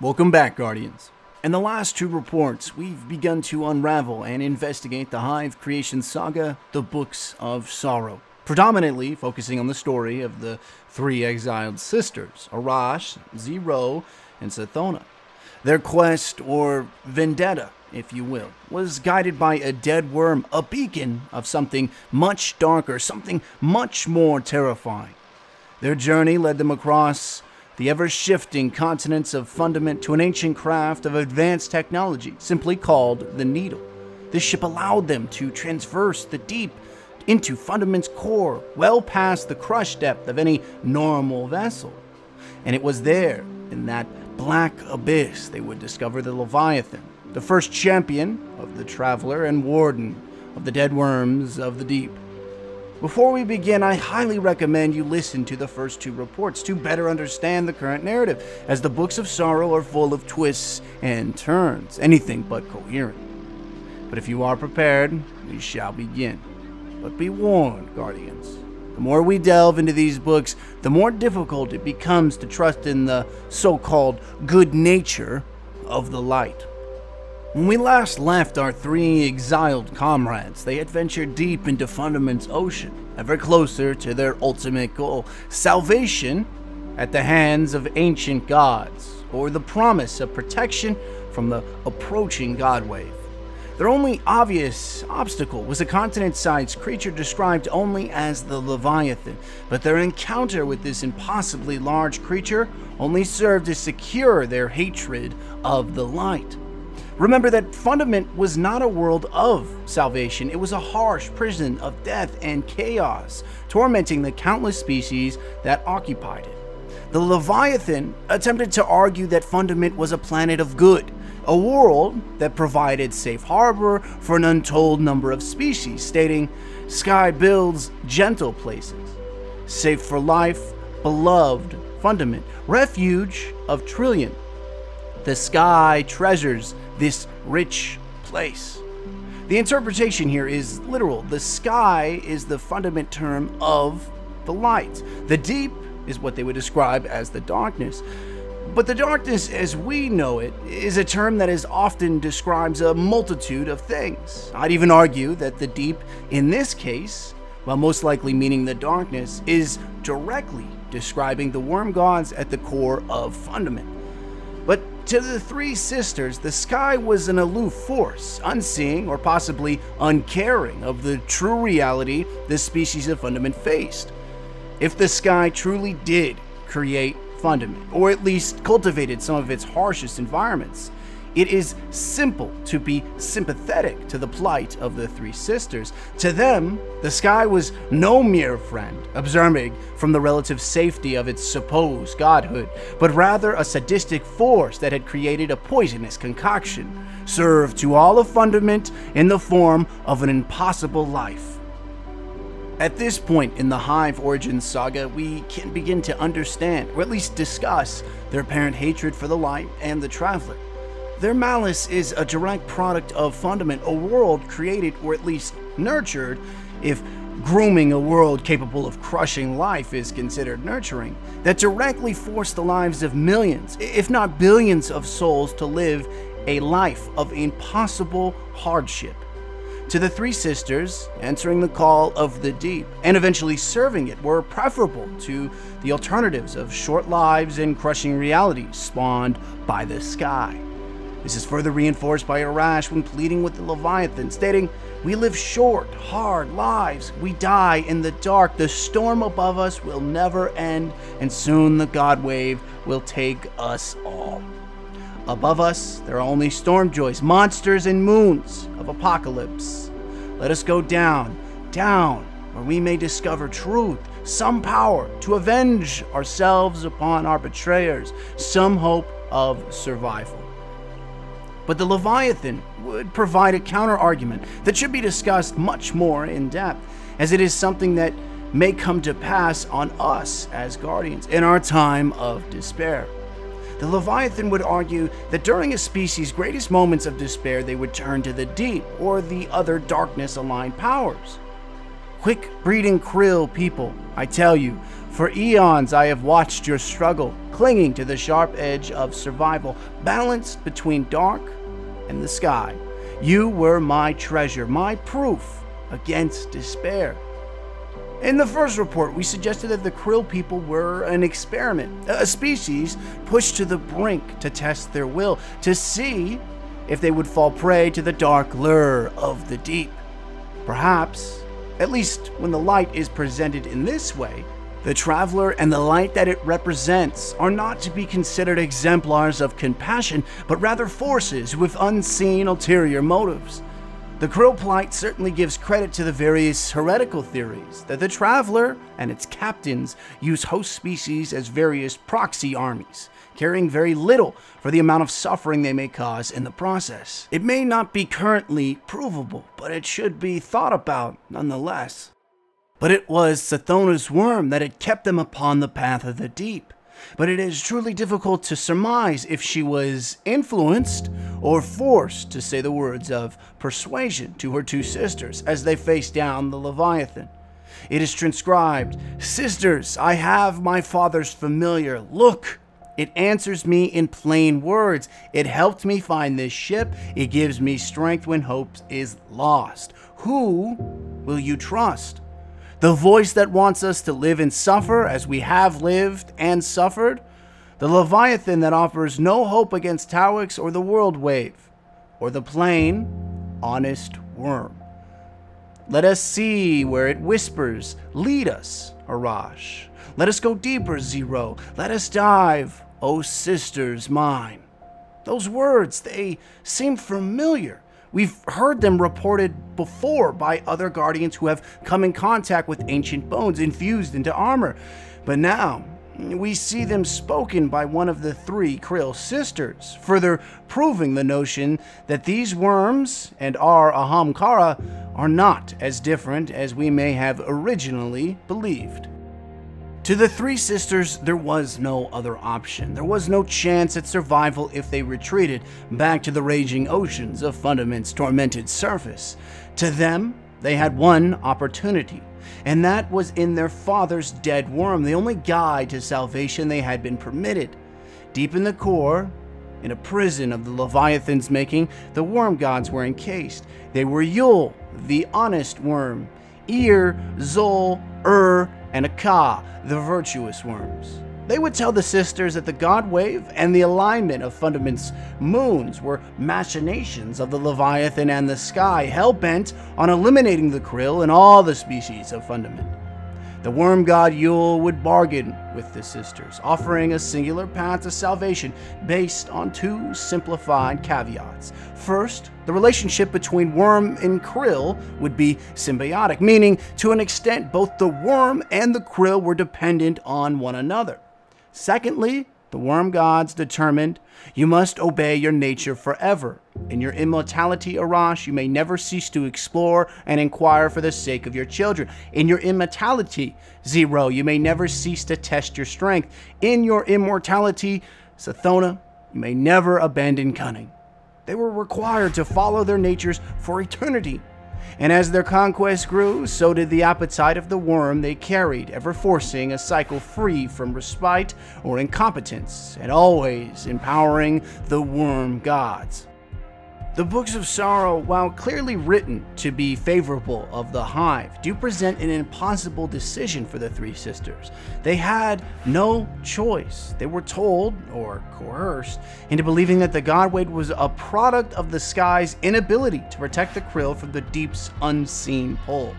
Welcome back, Guardians. In the last two reports, we've begun to unravel and investigate the Hive creation saga, the Books of Sorrow, predominantly focusing on the story of the three exiled sisters, Arash, Zero, and Sathona. Their quest, or vendetta, if you will, was guided by a dead worm, a beacon of something much darker, something much more terrifying. Their journey led them across the ever-shifting continents of Fundament to an ancient craft of advanced technology, simply called the Needle. This ship allowed them to traverse the deep into Fundament's core, well past the crush depth of any normal vessel. And it was there, in that black abyss, they would discover the Leviathan, the first champion of the Traveler and warden of the dead worms of the deep. Before we begin, I highly recommend you listen to the first two reports to better understand the current narrative, as the Books of Sorrow are full of twists and turns, anything but coherent. But if you are prepared, we shall begin. But be warned, Guardians. The more we delve into these books, the more difficult it becomes to trust in the so-called good nature of the light. When we last left our three exiled comrades, they had ventured deep into Fundament's ocean, ever closer to their ultimate goal, salvation at the hands of ancient gods, or the promise of protection from the approaching God wave. Their only obvious obstacle was a continent-sized creature described only as the Leviathan, but their encounter with this impossibly large creature only served to secure their hatred of the light. Remember that Fundament was not a world of salvation. It was a harsh prison of death and chaos, tormenting the countless species that occupied it. The Leviathan attempted to argue that Fundament was a planet of good, a world that provided safe harbor for an untold number of species, stating, "Sky builds gentle places, safe for life, beloved Fundament, refuge of trillion. The sky treasures this rich place." The interpretation here is literal. The sky is the Fundament term of the light. The deep is what they would describe as the darkness. But the darkness as we know it is a term that is often describes a multitude of things. I'd even argue that the deep in this case, while most likely meaning the darkness, is directly describing the worm gods at the core of Fundament. But to the three sisters, the sky was an aloof force, unseeing or possibly uncaring of the true reality the species of Fundament faced. If the sky truly did create Fundament, or at least cultivated some of its harshest environments, it is simple to be sympathetic to the plight of the three sisters. To them, the sky was no mere friend, observing from the relative safety of its supposed godhood, but rather a sadistic force that had created a poisonous concoction, served to all of Fundament in the form of an impossible life. At this point in the Hive origin saga, we can begin to understand, or at least discuss, their apparent hatred for the light and the Traveler. Their malice is a direct product of Fundament, a world created, or at least nurtured, if grooming a world capable of crushing life is considered nurturing, that directly forced the lives of millions, if not billions of souls to live a life of impossible hardship. To the three sisters, answering the call of the deep and eventually serving it were preferable to the alternatives of short lives and crushing realities spawned by the sky. This is further reinforced by Arash when pleading with the Leviathan, stating, "We live short, hard lives. We die in the dark. The storm above us will never end, and soon the God wave will take us all. Above us, there are only storm joys, monsters, and moons of apocalypse. Let us go down, down, where we may discover truth, some power to avenge ourselves upon our betrayers, some hope of survival." But the Leviathan would provide a counter-argument that should be discussed much more in depth, as it is something that may come to pass on us as Guardians in our time of despair. The Leviathan would argue that during a species' greatest moments of despair, they would turn to the deep or the other darkness-aligned powers. Quick breeding krill people, I tell you, for eons I have watched your struggle, clinging to the sharp edge of survival, balanced between dark and the sky. You were my treasure, my proof against despair. In the first report, we suggested that the Krill people were an experiment, a species pushed to the brink to test their will, to see if they would fall prey to the dark lure of the deep. Perhaps, at least when the light is presented in this way, the traveler and the light that it represents are not to be considered exemplars of compassion, but rather forces with unseen ulterior motives. The Krill plight certainly gives credit to the various heretical theories that the traveler and its captains use host species as various proxy armies, caring very little for the amount of suffering they may cause in the process. It may not be currently provable, but it should be thought about nonetheless. But it was Sathona's worm that had kept them upon the path of the deep. But it is truly difficult to surmise if she was influenced or forced to say the words of persuasion to her two sisters as they faced down the Leviathan. It is transcribed, "Sisters, I have my father's familiar. Look, it answers me in plain words. It helped me find this ship. It gives me strength when hope is lost. Who will you trust? The voice that wants us to live and suffer as we have lived and suffered? The Leviathan that offers no hope against Tawix or the world wave? Or the plain, honest worm? Let us see where it whispers. Lead us, Arash. Let us go deeper, Zero. Let us dive, O sisters mine." Those words, they seem familiar. We've heard them reported before by other guardians who have come in contact with ancient bones infused into armor. But now, we see them spoken by one of the three Krill sisters, further proving the notion that these worms and our Ahamkara are not as different as we may have originally believed. To the three sisters, there was no other option. There was no chance at survival if they retreated back to the raging oceans of Fundament's tormented surface. To them, they had one opportunity, and that was in their father's dead worm, the only guide to salvation they had been permitted. Deep in the core, in a prison of the Leviathan's making, the worm gods were encased. They were Yul, the honest worm, Ir, Zol, and Aka, the virtuous worms. They would tell the sisters that the God Wave and the alignment of Fundament's moons were machinations of the Leviathan and the sky, hell-bent on eliminating the Krill and all the species of Fundament. The worm god Yul would bargain with the sisters, offering a singular path to salvation based on two simplified caveats. First, the relationship between worm and krill would be symbiotic, meaning to an extent both the worm and the krill were dependent on one another. Secondly, the worm gods determined you must obey your nature forever. In your immortality, Arash, you may never cease to explore and inquire for the sake of your children. In your immortality, Zero, you may never cease to test your strength. In your immortality, Sathona, you may never abandon cunning. They were required to follow their natures for eternity. And as their conquest grew, so did the appetite of the worm they carried, ever forcing a cycle free from respite or incompetence, and always empowering the worm gods. The Books of Sorrow, while clearly written to be favorable of the Hive, do present an impossible decision for the three sisters. They had no choice. They were told, or coerced, into believing that the Godwade was a product of the sky's inability to protect the krill from the deep's unseen pull.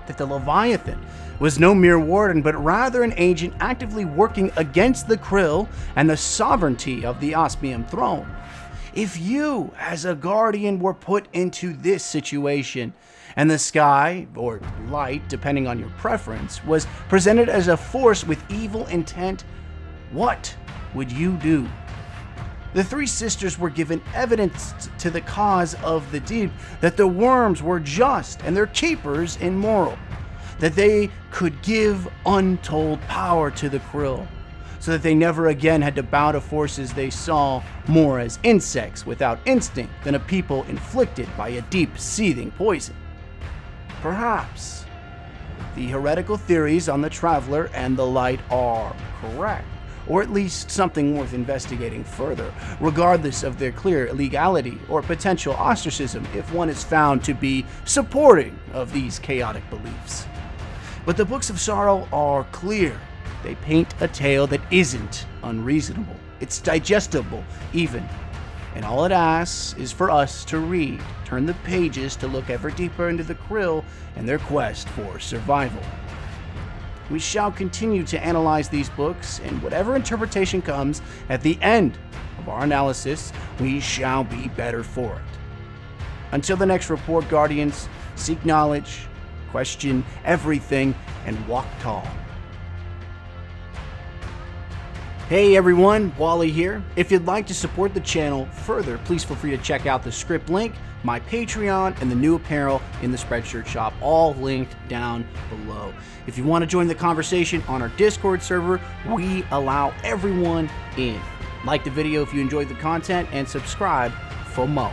That the Leviathan was no mere warden, but rather an agent actively working against the krill and the sovereignty of the Osmium throne. If you, as a guardian, were put into this situation, and the sky, or light, depending on your preference, was presented as a force with evil intent, what would you do? The three sisters were given evidence to the cause of the deep, that the worms were just and their keepers immoral, that they could give untold power to the krill, so that they never again had to bow to forces they saw more as insects without instinct than a people inflicted by a deep, seething poison. Perhaps the heretical theories on the Traveler and the Light are correct, or at least something worth investigating further, regardless of their clear illegality or potential ostracism if one is found to be supporting of these chaotic beliefs. But the Books of Sorrow are clear. They paint a tale that isn't unreasonable. It's digestible, even. And all it asks is for us to read, turn the pages to look ever deeper into the Krill and their quest for survival. We shall continue to analyze these books, and whatever interpretation comes at the end of our analysis, we shall be better for it. Until the next report, Guardians, seek knowledge, question everything, and walk tall. Hey everyone, Wally here. If you'd like to support the channel further, please feel free to check out the script link, my Patreon, and the new apparel in the Spreadshirt shop, all linked down below. If you want to join the conversation on our Discord server, we allow everyone in. Like the video if you enjoyed the content, and subscribe for more.